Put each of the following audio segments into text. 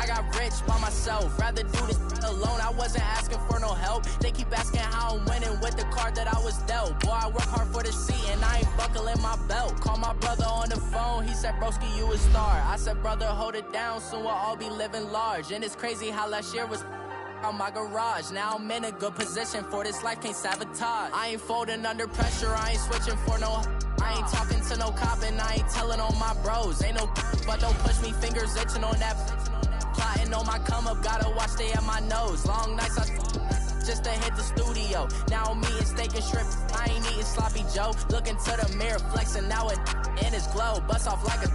I got rich by myself. Rather do this alone. I wasn't asking for no help. They keep asking how I'm winning with the card that I was dealt. Boy, I work hard for the seat and I ain't buckling my belt. Call my brother on the phone. He said, broski, you a star. I said, brother, hold it down. Soon we'll all be living large. And it's crazy how last year was on my garage. Now I'm in a good position for this life, can't sabotage. I ain't folding under pressure, I ain't switching for no. I ain't talking to no cop and I ain't telling on my bros. Ain't no but don't push me, fingers itching on that. Plotting on my come up, gotta watch stay at my nose. Long nights I just to hit the studio. Now I'm eating steak and shrimp, I ain't eating sloppy Joe. Looking to the mirror, flexing now it in his glow. Bust off like a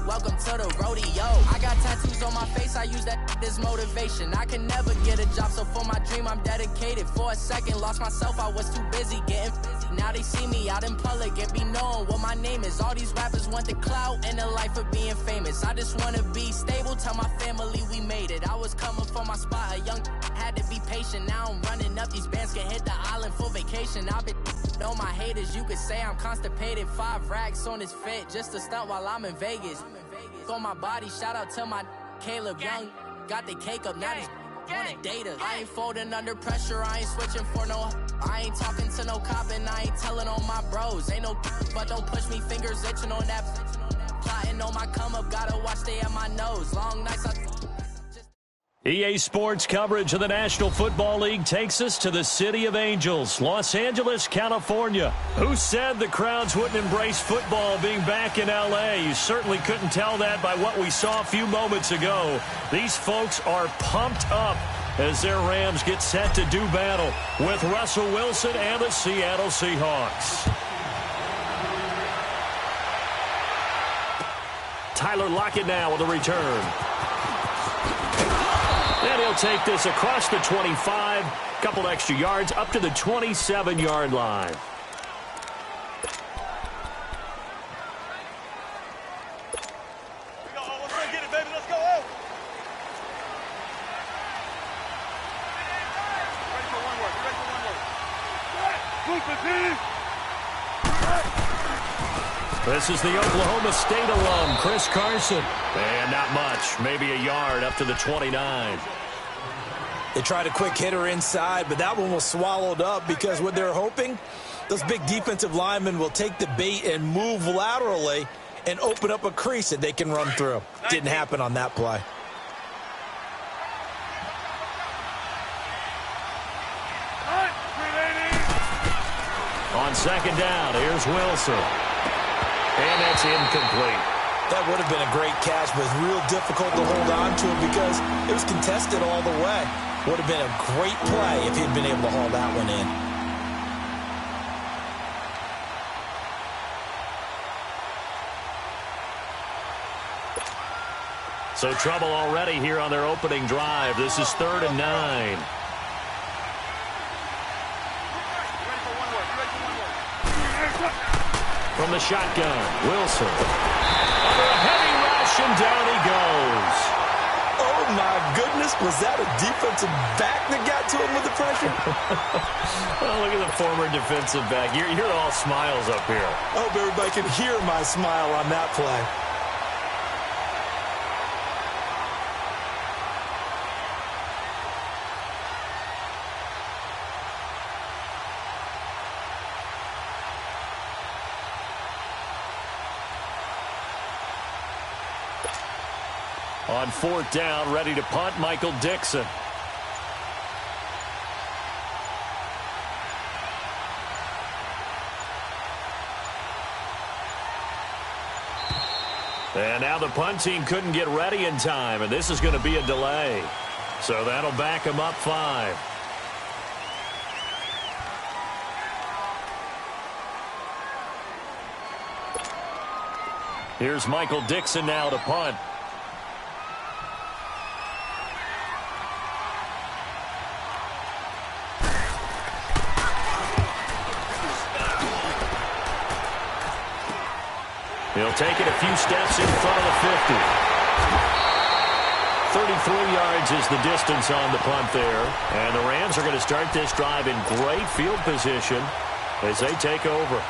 welcome to the rodeo. I got tattoos on my face, I use that as motivation. I can never get a job, so for my dream I'm dedicated. For a second, lost myself, I was too busy getting busy. Now they see me out in public and be knowing what my name is. All these rappers want the clout and the life of being famous. I just wanna be stable, tell my family we made it. I was coming for my spot, a young had to be patient. Now I'm running up, these bands can hit the island for vacation. I've been on my haters, you could say I'm constipated. 5 racks on his fit, just to stunt while I'm in Vegas. On my body, shout out to my Caleb Young. Got the cake up, now these wanna data. I ain't folding under pressure, I ain't switching for no. I ain't talking to no cop and I ain't telling on my bros. Ain't no but don't push me, fingers itching on that. Plotting on my come up, gotta watch stay at my nose. Long nights I EA Sports coverage of the National Football League takes us to the City of Angels, Los Angeles, California. Who said the crowds wouldn't embrace football being back in L.A.? You certainly couldn't tell that by what we saw a few moments ago. These folks are pumped up as their Rams get set to do battle with Russell Wilson and the Seattle Seahawks. Tyler Lockett now with a return. And he'll take this across the 25, couple extra yards up to the 27-yard line. Let's go get it, baby. Let's go. Oh. Ready for one word. This is the Oklahoma State alum, Chris Carson. And not much, maybe a yard up to the 29. They tried a quick hitter inside, but that one was swallowed up because what they're hoping, those big defensive linemen will take the bait and move laterally and open up a crease that they can run through. Didn't happen on that play. On second down, here's Wilson. And that's incomplete. That would have been a great catch, but real difficult to hold on to him because it was contested all the way. Would have been a great play if he'd been able to haul that one in. So trouble already here on their opening drive. This is 3rd and 9. From the shotgun, Wilson. Under a heavy rush, and down he goes. Oh, my goodness. Was that a defensive back that got to him with the pressure? Well, look at the former defensive back. You're all smiles up here. I hope everybody can hear my smile on that play. On 4th down, ready to punt, Michael Dixon. And now the punt team couldn't get ready in time, and this is going to be a delay. So that'll back them up 5. Here's Michael Dixon now to punt. He'll take it a few steps in front of the 50. 33 yards is the distance on the punt there. And the Rams are going to start this drive in great field position as they take over.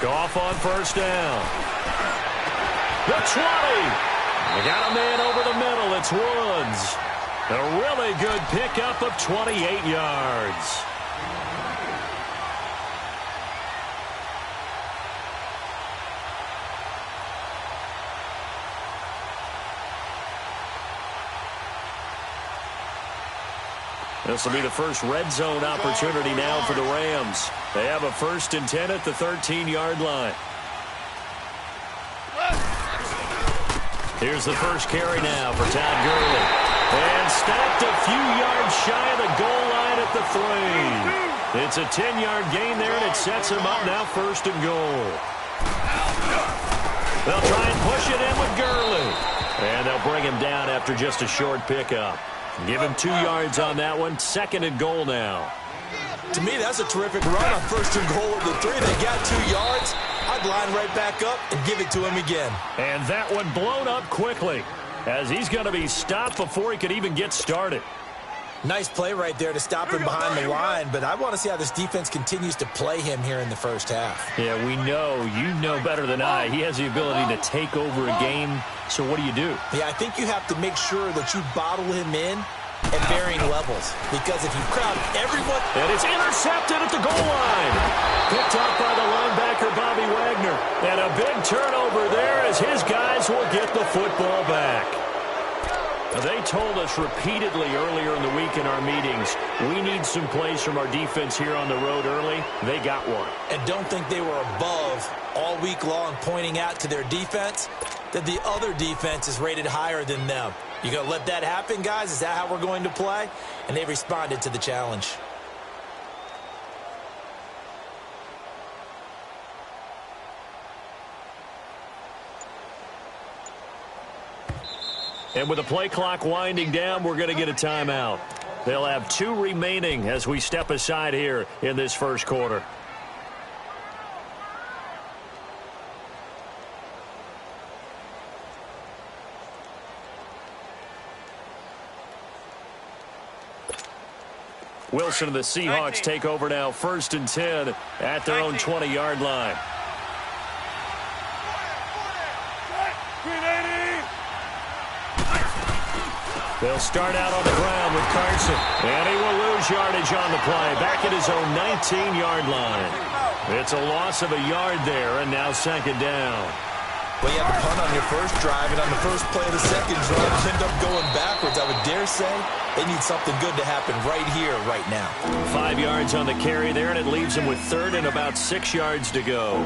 Goff on first down. The 20. They got a man over the middle. It's Woods. A really good pickup of 28 yards. This will be the first red zone opportunity now for the Rams. They have a 1st and 10 at the 13-yard line. Here's the first carry now for Todd Gurley. And stopped a few yards shy of the goal line at the 3. It's a 10-yard gain there, and it sets him up now 1st and goal. They'll try and push it in with Gurley. And they'll bring him down after just a short pickup. Give him 2 yards on that one. 2nd and goal now. To me, that's a terrific run on 1st and goal at the 3. They got 2 yards. I'd line right back up and give it to him again. And that one blown up quickly as he's going to be stopped before he could even get started. Nice play right there to stop him behind the line, but I want to see how this defense continues to play him here in the first half. Yeah, we know. You know better than I. He has the ability to take over a game. So what do you do? Yeah, I think you have to make sure that you bottle him in at varying levels. Because if you crowd everyone... And it's intercepted at the goal line. Picked up by the linebacker, Bobby Wagner. And a big turnover there as his guys will get the football back. They told us repeatedly earlier in the week in our meetings, we need some plays from our defense here on the road early. They got one. And don't think they were above all week long pointing out to their defense that the other defense is rated higher than them. You going to let that happen, guys? Is that how we're going to play? And they responded to the challenge. And with the play clock winding down, we're going to get a timeout. They'll have 2 remaining as we step aside here in this first quarter. Wilson and the Seahawks take over now, 1st and 10 at their own 20-yard line. They'll start out on the ground with Carson. And he will lose yardage on the play. Back at his own 19-yard line. It's a loss of a yard there, and now 2nd down. Well, you had the punt on your first drive, and on the first play of the second drive, you end up going backwards. I would dare say they need something good to happen right here, right now. 5 yards on the carry there, and it leaves them with 3rd and about 6 yards to go.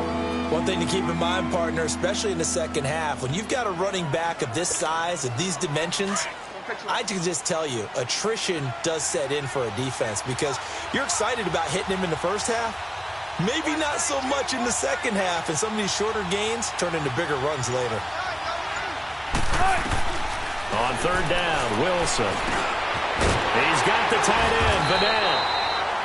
One thing to keep in mind, partner, especially in the second half, when you've got a running back of this size, of these dimensions, I can just tell you, attrition does set in for a defense because you're excited about hitting him in the first half. Maybe not so much in the second half, and some of these shorter gains turn into bigger runs later. On 3rd down, Wilson. He's got the tight end, Vanette.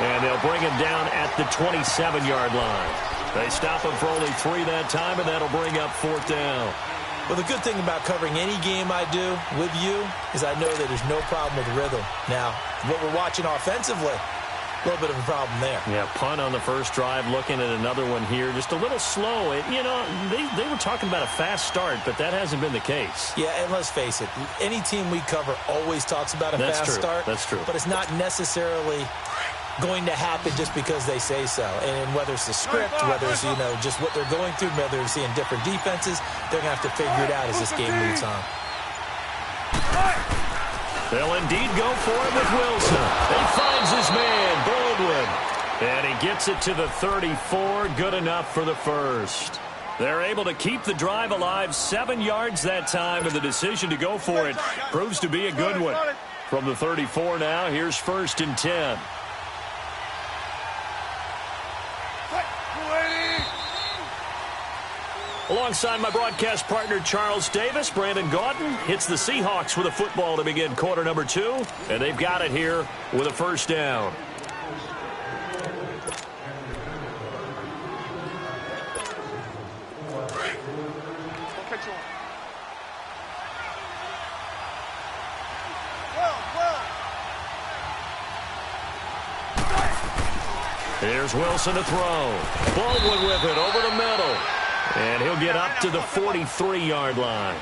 And they'll bring him down at the 27-yard line. They stop him for only 3 that time, and that'll bring up 4th down. Well, the good thing about covering any game I do with you is I know that there's no problem with rhythm. Now, what we're watching offensively, a little bit of a problem there. Yeah, punt on the first drive, looking at another one here. Just a little slow. You know, they were talking about a fast start, but that hasn't been the case. Yeah, and let's face it, any team we cover always talks about a fast start. That's true. But it's not necessarily going to happen just because they say so. And whether it's the script, whether it's, you know, just what they're going through, whether they're seeing different defenses, they're going to have to figure it out as this game moves on. They'll indeed go for it with Wilson. He finds his man, Baldwin. And he gets it to the 34. Good enough for the first. They're able to keep the drive alive. 7 yards that time, and the decision to go for it proves to be a good one. From the 34 now, here's 1st and 10. Alongside my broadcast partner, Charles Davis, Brandon Gaudin hits the Seahawks with a football to begin quarter number 2, and they've got it here with a 1st down. Here's Wilson to throw. Baldwin with it over the middle. And he'll get up to the 43-yard line.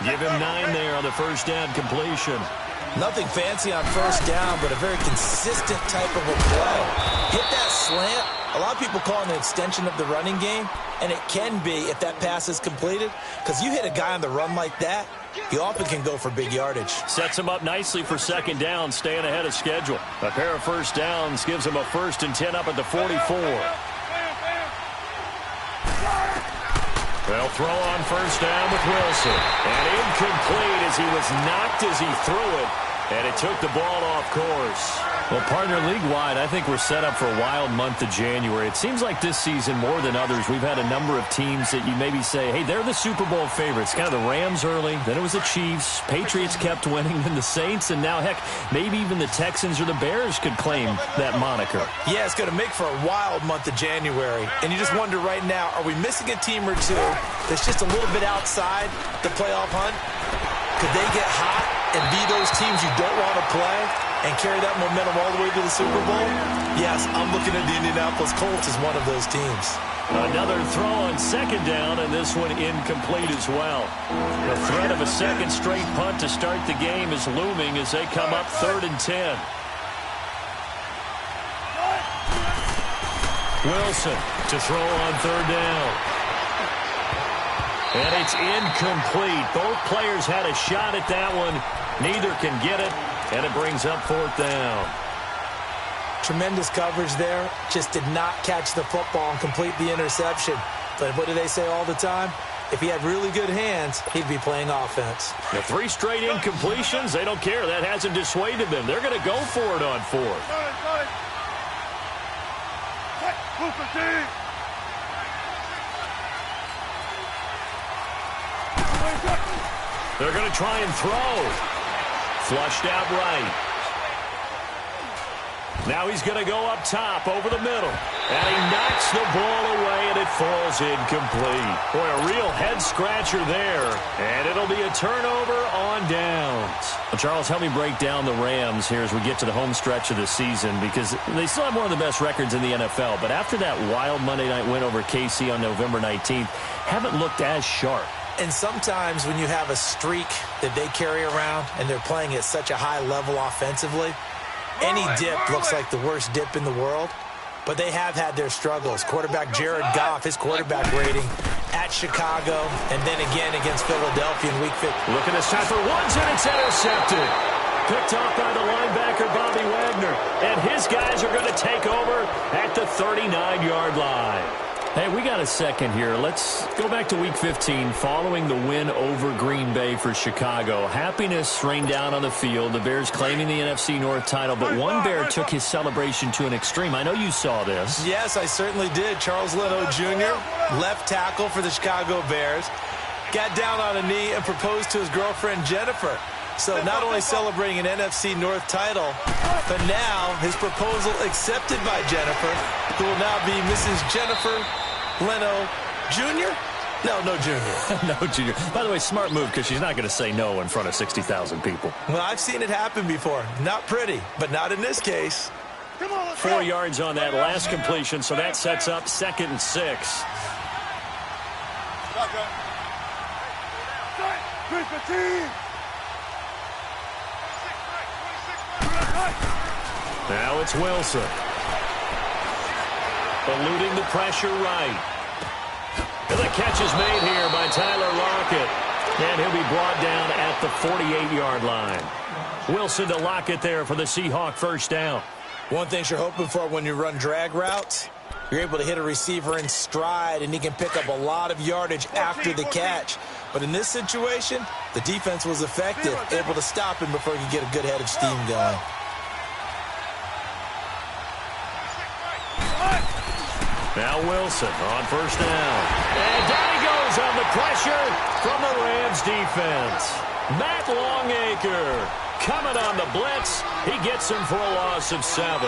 Give him 9 there on the first down completion. Nothing fancy on first down, but a very consistent type of a play. Hit that slant. A lot of people call it an extension of the running game, and it can be if that pass is completed, because you hit a guy on the run like that, he often can go for big yardage. Sets him up nicely for second down, staying ahead of schedule. A pair of first downs gives him a 1st and 10 up at the 44. They'll throw on first down with Wilson. And incomplete as he was knocked as he threw it. And it took the ball off course. Well, partner, league-wide, I think we're set up for a wild month of January. It seems like this season, more than others, we've had a number of teams that you maybe say, hey, they're the Super Bowl favorites. Kind of the Rams early, then it was the Chiefs. Patriots kept winning, then the Saints, and now, heck, maybe even the Texans or the Bears could claim that moniker. Yeah, it's going to make for a wild month of January. And you just wonder right now, are we missing a team or two that's just a little bit outside the playoff hunt? Could they get hot and be those teams you don't want to play and carry that momentum all the way to the Super Bowl? Yes, I'm looking at the Indianapolis Colts as one of those teams. Another throw on second down, and this one incomplete as well. The threat of a second straight punt to start the game is looming as they come up 3rd and 10. Wilson to throw on 3rd down. And it's incomplete. Both players had a shot at that one. Neither can get it, and it brings up 4th down. Tremendous coverage there. Just did not catch the football and complete the interception. But what do they say all the time? If he had really good hands, he'd be playing offense. The 3 straight incompletions, they don't care. That hasn't dissuaded them. They're going to go for it on 4th. They're going to try and throw. Flushed out right. Now he's going to go up top over the middle. And he knocks the ball away, and it falls incomplete. Boy, a real head-scratcher there. And it'll be a turnover on downs. Well, Charles, help me break down the Rams here as we get to the home stretch of the season, because they still have one of the best records in the NFL. But after that wild Monday night win over KC on November 19th, haven't looked as sharp. And sometimes when you have a streak that they carry around and they're playing at such a high level offensively, any dip looks like the worst dip in the world. But they have had their struggles. Quarterback Jared Goff, his quarterback rating at Chicago, and then again against Philadelphia in Week 15. Look at this time for ones, and it's intercepted. Picked off by the linebacker, Bobby Wagner. And his guys are going to take over at the 39-yard line. Hey, we got a second here. Let's go back to Week 15 following the win over Green Bay for Chicago. Happiness rained down on the field. The Bears claiming the NFC North title, but one Bear took his celebration to an extreme. I know you saw this. Yes, I certainly did. Charles Leno Jr., left tackle for the Chicago Bears, got down on a knee and proposed to his girlfriend Jennifer. So not only celebrating an NFC North title, but now his proposal accepted by Jennifer, who will now be Mrs. Jennifer Leno Jr.? No Jr. No, Junior. By the way, smart move, because she's not going to say no in front of 60,000 people. Well, I've seen it happen before. Not pretty, but not in this case. 4 yards on that last completion, so that sets up 2nd and 6. Now it's Wilson. Eluding the pressure right. And the catch is made here by Tyler Lockett. And he'll be brought down at the 48-yard line. Wilson to Lockett there for the Seahawk first down. One thing you're hoping for when you run drag routes, you're able to hit a receiver in stride, and he can pick up a lot of yardage after the catch. But in this situation, the defense was effective, able to stop him before he could get a good head of steam going. Now Wilson on first down. And down he goes on the pressure from the Rams defense. Matt Longacre coming on the blitz. He gets him for a loss of 7.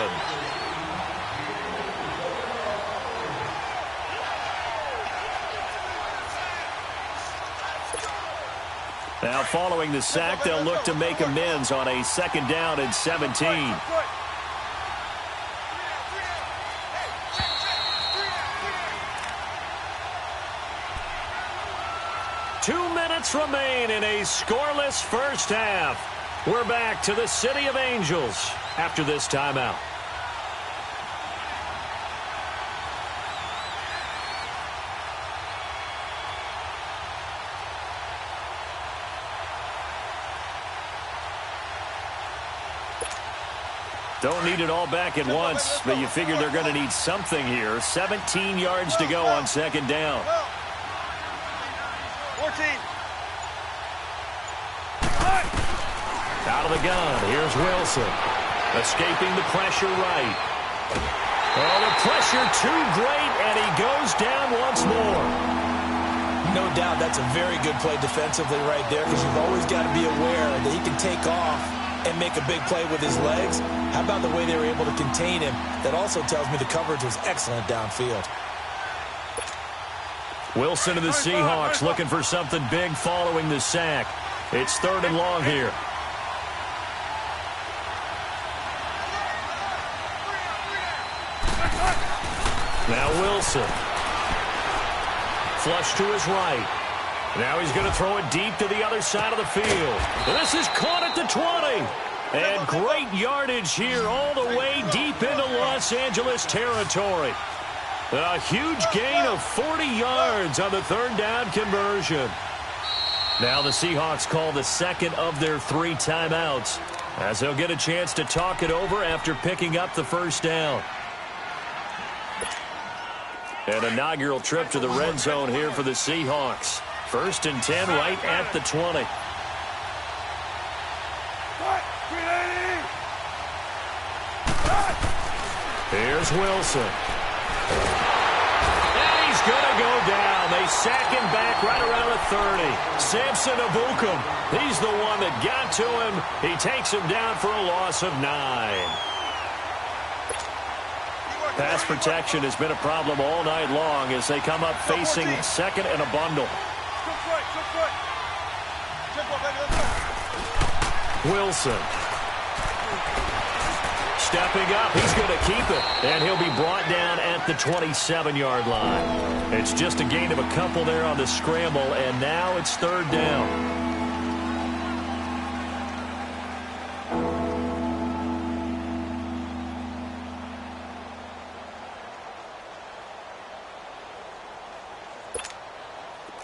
Now following the sack, they'll look to make amends on a 2nd down and 17. 2 minutes remain in a scoreless first half. We're back to the City of Angels after this timeout. Don't need it all back at once, but you figure they're going to need something here. 17 yards to go on second down. 14. Out of the gun, here's Wilson. Escaping the pressure right. Oh, the pressure too great, and he goes down once more. No doubt that's a very good play defensively right there, because you've always got to be aware that he can take off and make a big play with his legs. How about the way they were able to contain him? That also tells me the coverage was excellent downfield. Wilson and the Seahawks looking for something big following the sack. It's 3rd and long here. Now Wilson. Flush to his right. Now he's going to throw it deep to the other side of the field. This is caught at the 20. And great yardage here all the way deep into Los Angeles territory. A huge gain of 40 yards on the 3rd down conversion. Now the Seahawks call the second of their 3 timeouts, as they'll get a chance to talk it over after picking up the first down. An inaugural trip to the red zone here for the Seahawks. 1st and 10 right at the 20. Here's Wilson. And he's going to go down. They sack him back right around the 30. Samson Ebukam, he's the one that got to him. He takes him down for a loss of 9. Pass protection has been a problem all night long as they come up facing 2nd and a bundle. Wilson. Stepping up, he's going to keep it. And he'll be brought down at the 27-yard line. It's just a gain of a couple there on the scramble, and now it's 3rd down.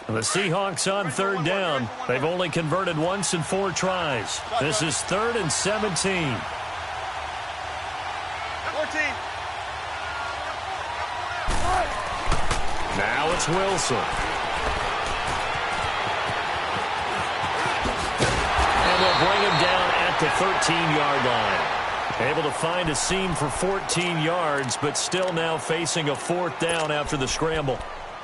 The Seahawks on 3rd down. They've only converted once in 4 tries. This is 3rd and 17. 14. Now it's Wilson. And they'll bring him down at the 13-yard line. Able to find a seam for 14 yards, but still now facing a 4th down after the scramble.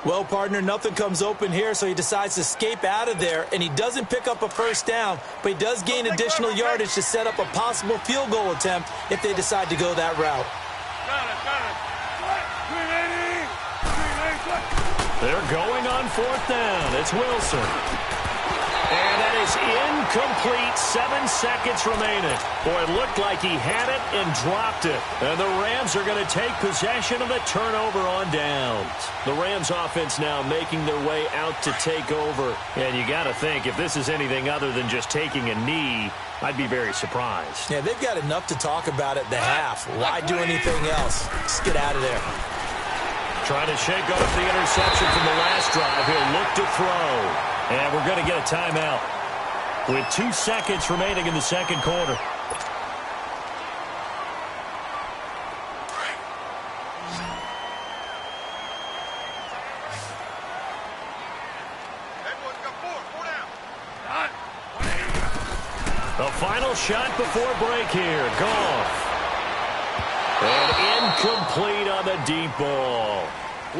Well, partner, nothing comes open here, so he decides to escape out of there, and he doesn't pick up a first down, but he does gain additional yardage to set up a possible field goal attempt if they decide to go that route. They're going on 4th down. It's Wilson. And that is incomplete. 7 seconds remaining. Boy, it looked like he had it and dropped it. And the Rams are going to take possession of the turnover on downs. The Rams offense now making their way out to take over. And you got to think, if this is anything other than just taking a knee, I'd be very surprised. Yeah, they've got enough to talk about at the half. Why do anything else? Just get out of there. Trying to shake off the interception from the last drive. He'll look to throw. And we're going to get a timeout with 2 seconds remaining in the 2nd quarter. The final shot before break here. Goff. And incomplete on the deep ball.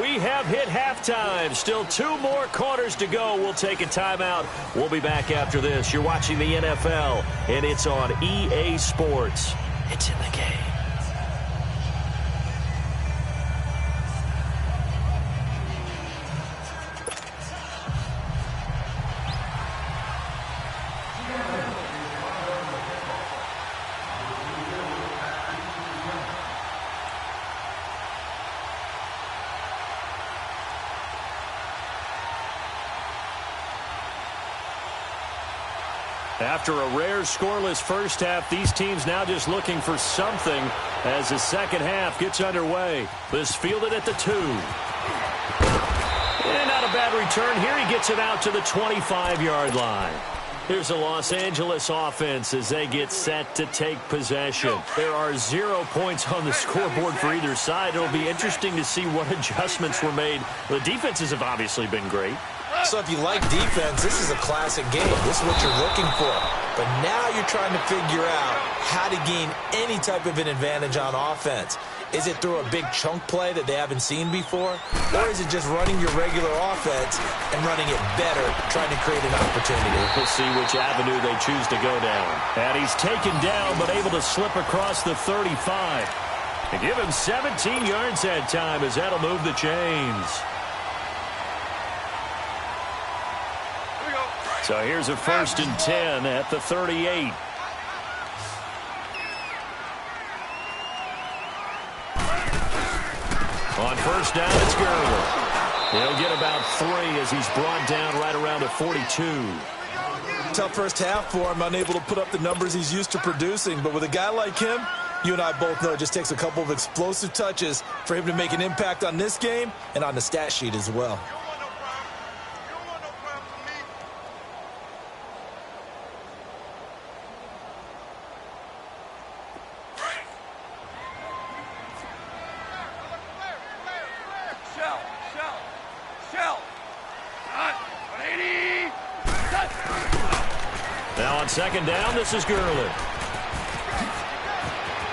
We have hit halftime. Still 2 more quarters to go. We'll take a timeout. We'll be back after this. You're watching the NFL, and it's on EA Sports. It's in the game. After a rare scoreless first half, these teams now just looking for something as the second half gets underway. This fielded at the 2. And not a bad return. Here he gets it out to the 25-yard line. Here's the Los Angeles offense as they get set to take possession. There are 0 points on the scoreboard for either side. It'll be interesting to see what adjustments were made. The defenses have obviously been great. So if you like defense, this is a classic game. This is what you're looking for. But now you're trying to figure out how to gain any type of an advantage on offense. Is it through a big chunk play that they haven't seen before? Or is it just running your regular offense and running it better, trying to create an opportunity? We'll see which avenue they choose to go down. And he's taken down but able to slip across the 35. And give him 17 yards that time as that'll move the chains. So here's a 1st and 10 at the 38. On first down, it's Gurley. He'll get about 3 as he's brought down right around a 42. Tough first half for him, unable to put up the numbers he's used to producing. But with a guy like him, you and I both know it just takes a couple of explosive touches for him to make an impact on this game and on the stat sheet as well. Now on second down, this is Gurley.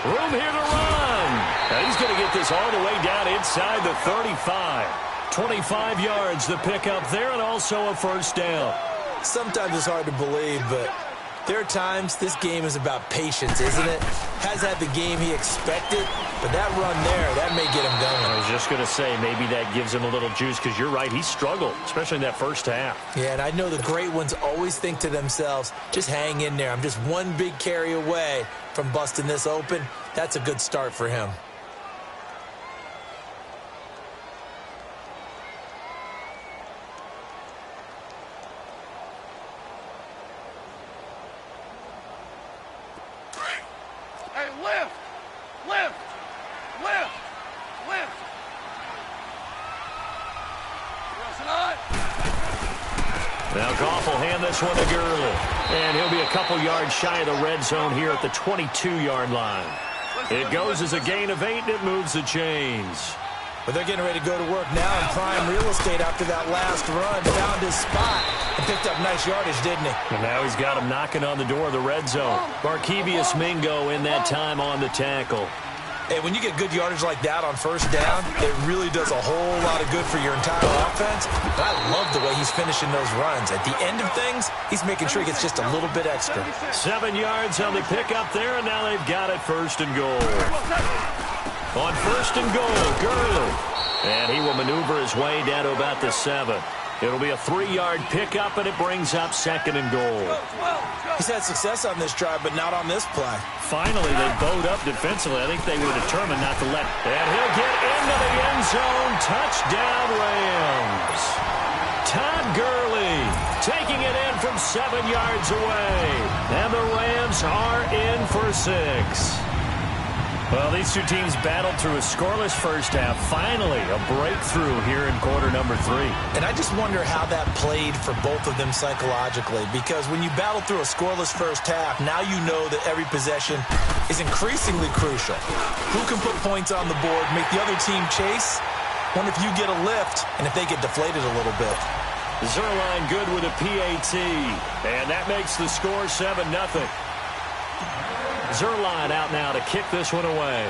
Room here to run. Now he's going to get this all the way down inside the 35. 25 yards the pickup there and also a first down. Sometimes it's hard to believe, but there are times this game is about patience, isn't it? Has had the game he expected, but that run there, that may get him going. I was just going to say maybe that gives him a little juice because you're right, he struggled, especially in that first half. Yeah, and I know the great ones always think to themselves, just hang in there. I'm just one big carry away from busting this open. That's a good start for him. Now Goff will hand this one to Gurley. And he'll be a couple yards shy of the red zone here at the 22-yard line. It goes as a gain of 8, and it moves the chains. But they're getting ready to go to work now in prime real estate after that last run. Found his spot and picked up nice yardage, didn't he? And now he's got him knocking on the door of the red zone. Markevious Mingo in that time on the tackle. Hey, when you get good yardage like that on first down, it really does a whole lot of good for your entire offense. And I love the way he's finishing those runs. At the end of things, he's making sure he gets just a little bit extra. 7 yards on the pickup there, and now they've got it 1st and goal. On 1st and goal, Gurley. And he will maneuver his way down to about the 7. It'll be a 3-yard pickup, and it brings up 2nd and goal. He's had success on this drive, but not on this play. Finally, they bowed up defensively. I think they were determined not to let. And he'll get into the end zone. Touchdown, Rams. Todd Gurley taking it in from 7 yards away. And the Rams are in for 6. Well, these two teams battled through a scoreless first half. Finally, a breakthrough here in quarter number 3. And I just wonder how that played for both of them psychologically, because when you battle through a scoreless first half, now you know that every possession is increasingly crucial. Who can put points on the board, make the other team chase? Wonder if you get a lift and if they get deflated a little bit. Zerline good with a PAT. And that makes the score 7-0. Zerline out now to kick this one away.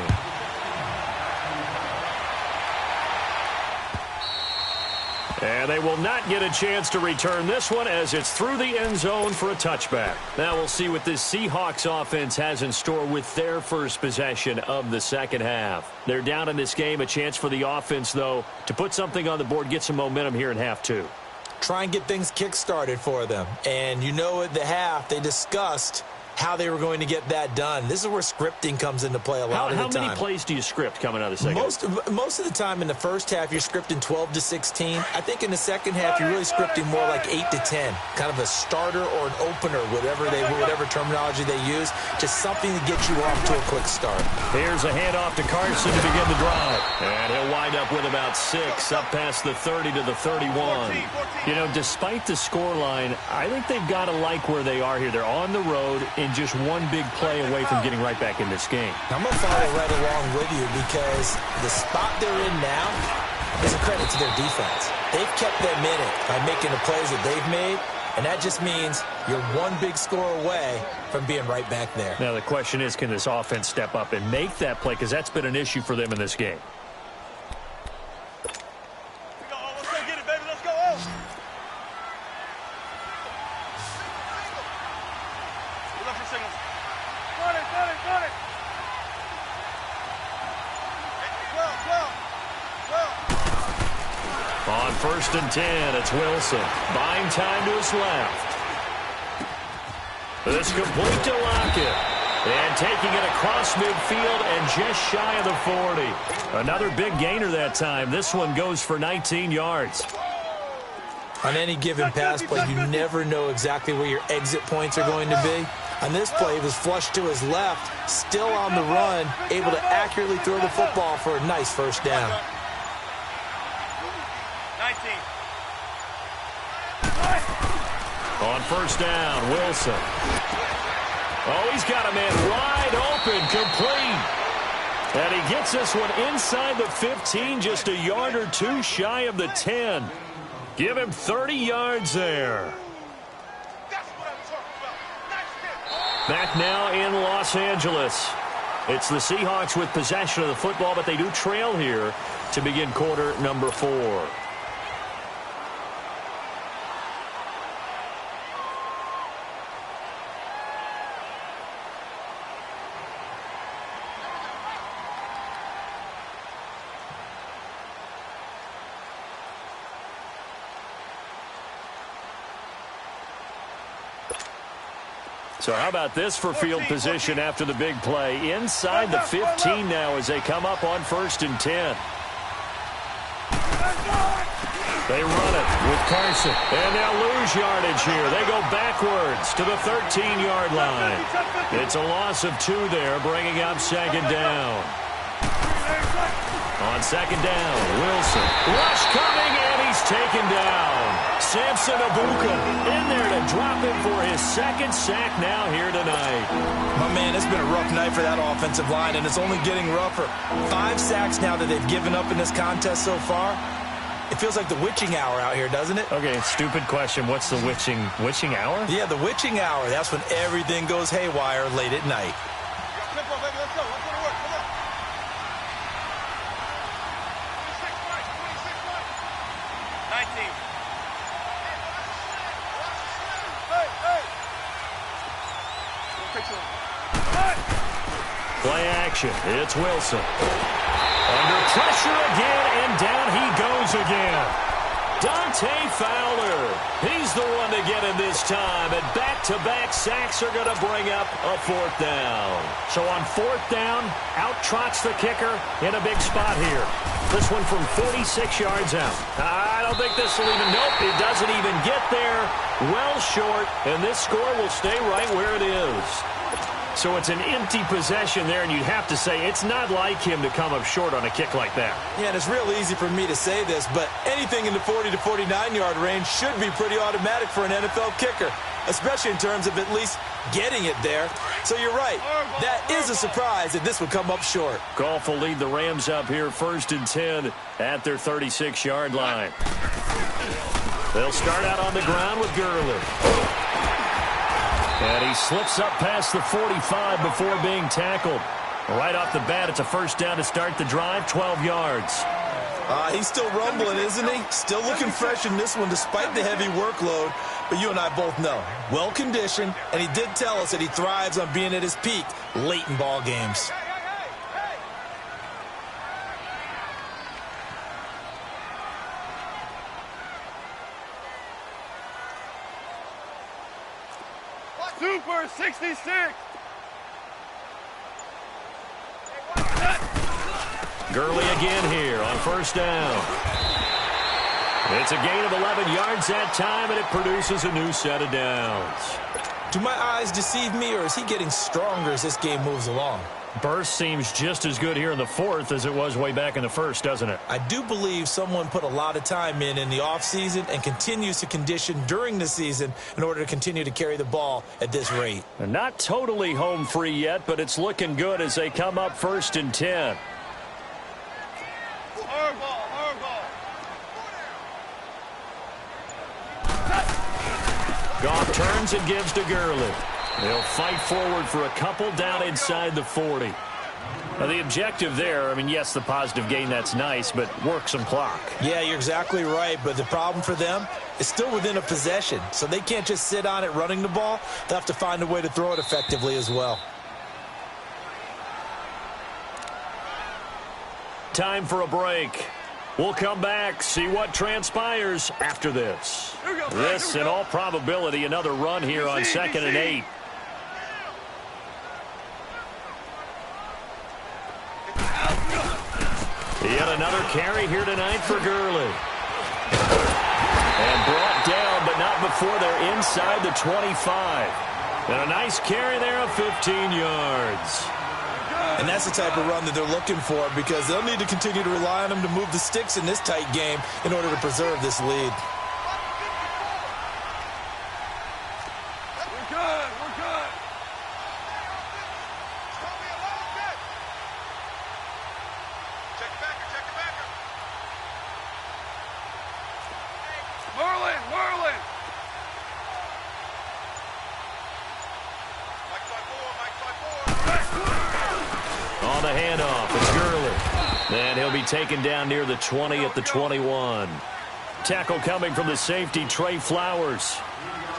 And they will not get a chance to return this one as it's through the end zone for a touchback. Now we'll see what this Seahawks offense has in store with their first possession of the second half. They're down in this game. A chance for the offense, though, to put something on the board, get some momentum here in half 2. Try and get things kick-started for them. And you know at the half they discussed how they were going to get that done. This is where scripting comes into play a lot of the time. How many plays do you script coming out of the second? Most of the time in the first half, you're scripting 12 to 16. I think in the second half, you're really scripting more like 8 to 10. Kind of a starter or an opener, whatever terminology they use. Just something to get you off to a quick start. Here's a handoff to Carson to begin the drive. And he'll wind up with about 6, up past the 30 to the 31. You know, despite the scoreline, I think they've got to like where they are here. They're on the road and just one big play away from getting right back in this game. I'm going to follow right along with you because the spot they're in now is a credit to their defense. They've kept them in it by making the plays that they've made, and that just means you're one big score away from being right back there. Now the question is, can this offense step up and make that play? Because that's been an issue for them in this game. Let's go get it, baby. Let's go. Look for signals. Got it. On 1st and 10, it's Wilson. Buying time to his left. This complete to Lockett. And taking it across midfield and just shy of the 40. Another big gainer that time. This one goes for 19 yards. On any given pass play, you never know exactly where your exit points are going to be. On this play, he was flushed to his left, still on the run, able to accurately throw the football for a nice first down. 19. On 1st down, Wilson. Oh, he's got a man wide open, complete. And he gets this one inside the 15, just a yard or two shy of the 10. Give him 30 yards there. Back now in Los Angeles. It's the Seahawks with possession of the football, but they do trail here to begin quarter number 4. So how about this for field position after the big play? Inside the 15 now as they come up on 1st and 10. They run it with Carson. And they'll lose yardage here. They go backwards to the 13-yard line. It's a loss of 2 there, bringing up 2nd down. On 2nd down, Wilson. Rush coming, and he's taken down. Samson Abuka in there to drop him for his 2nd sack now here tonight. My man, it's been a rough night for that offensive line, and it's only getting rougher. 5 sacks now that they've given up in this contest so far. It feels like the witching hour out here, doesn't it? Okay, stupid question. What's the witching hour? Yeah, the witching hour. That's when everything goes haywire late at night. Tempo, baby. Let's go. Let's go to work. Come on. 19. Play action. It's Wilson. Under pressure again, and down he goes again. Dante Fowler. He's the one to get him this time, and back-to-back sacks are going to bring up a 4th down. So on 4th down, out trots the kicker in a big spot here. This one from 46 yards out. I don't think this will even, nope, it doesn't even get there. Well short, and this score will stay right where it is. So it's an empty possession there, and you'd have to say it's not like him to come up short on a kick like that. Yeah, and it's real easy for me to say this, but anything in the 40 to 49-yard range should be pretty automatic for an NFL kicker, especially in terms of at least getting it there. So you're right. That is a surprise that this would come up short. Goff will lead the Rams up here 1st and 10 at their 36-yard line. They'll start out on the ground with Gurley. And he slips up past the 45 before being tackled. Right off the bat, it's a 1st down to start the drive, 12 yards. He's still rumbling, isn't he? Still looking fresh in this one despite the heavy workload. But you and I both know, well-conditioned, and he did tell us that he thrives on being at his peak late in ball games. Super 66. Gurley again here on first down. It's a gain of 11 yards that time, and it produces a new set of downs. Do my eyes deceive me, or is he getting stronger as this game moves along? Burst seems just as good here in the fourth as it was way back in the first, doesn't it? I do believe someone put a lot of time in the offseason and continues to condition during the season in order to continue to carry the ball at this rate. And not totally home free yet, but it's looking good as they come up 1st and 10. Goff turns and gives to Gurley. They'll fight forward for a couple down inside the 40. Now, the objective there, I mean, yes, the positive gain, that's nice, but work some clock. Yeah, you're exactly right, but the problem for them is still within a possession, so they can't just sit on it running the ball. They'll have to find a way to throw it effectively as well. Time for a break. We'll come back, see what transpires after this. This, in all probability, another run here on 2nd and 8. Yet another carry here tonight for Gurley. And brought down, but not before they're inside the 25. And a nice carry there of 15 yards. And that's the type of run that they're looking for, because they'll need to continue to rely on him to move the sticks in this tight game in order to preserve this lead. We're good. We're good. Check it backer. Check it backer. Merlin. Merlin. Mike side forward. Mike side forward. On the handoff, it's Gurley. And he'll be taken down near the 20 at the 21. Tackle coming from the safety, Trey Flowers.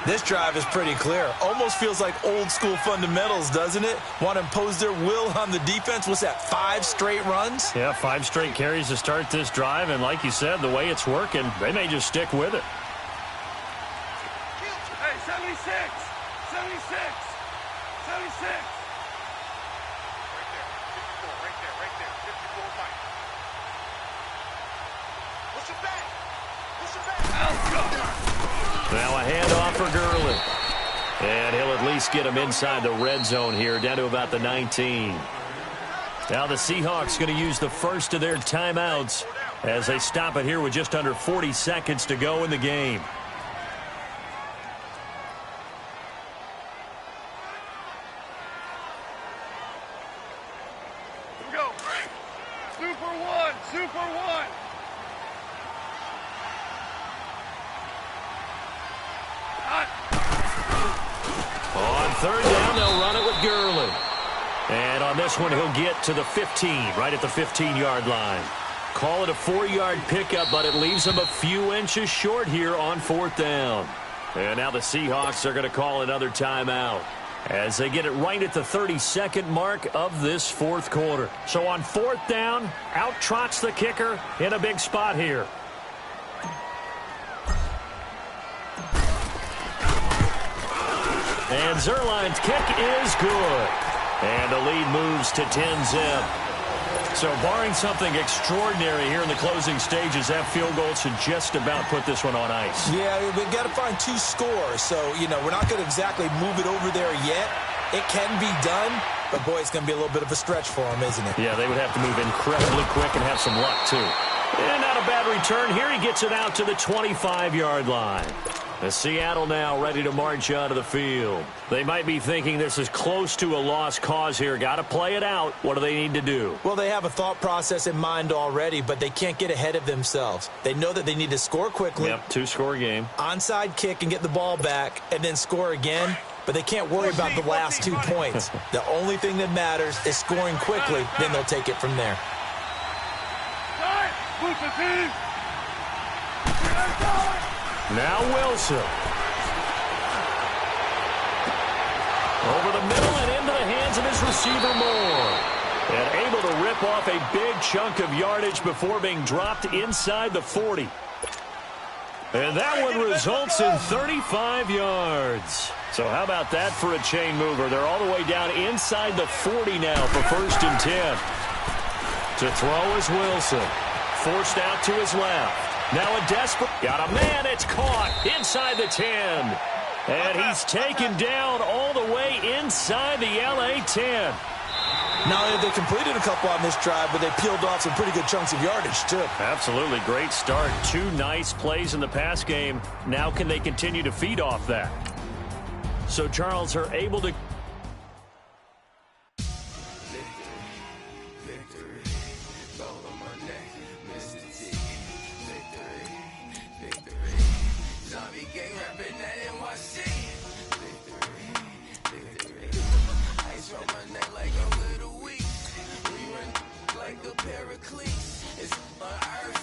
This drive is pretty clear. Almost feels like old school fundamentals, doesn't it? Want to impose their will on the defense. What's that, 5 straight runs? Yeah, 5 straight carries to start this drive. And like you said, the way it's working, they may just stick with it. Hey, 76. 76. 76. Now a handoff for Gurley. And he'll at least get him inside the red zone here, down to about the 19. Now the Seahawks going to use the first of their timeouts as they stop it here with just under 40 seconds to go in the game. Here we go. Super 1. Super 1. On 3rd down, they'll run it with Gurley. And on this one, he'll get to the 15, right at the 15-yard line. Call it a 4-yard pickup, but it leaves him a few inches short here on 4th down. And now the Seahawks are going to call another timeout as they get it right at the 32nd mark of this 4th quarter. So on 4th down, out trots the kicker in a big spot here. And Zerline's kick is good. And the lead moves to 10-zip. So barring something extraordinary here in the closing stages, that field goal should just about put this one on ice. Yeah, we've got to find 2 scores. So, you know, we're not going to exactly move it over there yet. It can be done, but, boy, it's going to be a little bit of a stretch for them, isn't it? Yeah, they would have to move incredibly quick and have some luck, too. And not a bad return here. He gets it out to the 25-yard line. The Seattle now ready to march onto the field. They might be thinking this is close to a lost cause here. Got to play it out. What do they need to do? Well, they have a thought process in mind already, but they can't get ahead of themselves. They know that they need to score quickly. Yep, 2-score game. Onside kick and get the ball back and then score again. But they can't worry about the last 2 points. The only thing that matters is scoring quickly. Then they'll take it from there. Now Wilson. Over the middle and into the hands of his receiver Moore. And able to rip off a big chunk of yardage before being dropped inside the 40. And that one results in 35 yards. So how about that for a chain mover? They're all the way down inside the 40 now for 1st and 10. To throw is Wilson. Forced out to his left. Now a desperate. Got a man. It's caught inside the 10. And he's taken down all the way inside the LA 10. Not only have they completed a couple on this drive, but they peeled off some pretty good chunks of yardage, too. Absolutely. Great start. 2 nice plays in the pass game. Now can they continue to feed off that? So Charles are able to... Paraclete, it's on earth.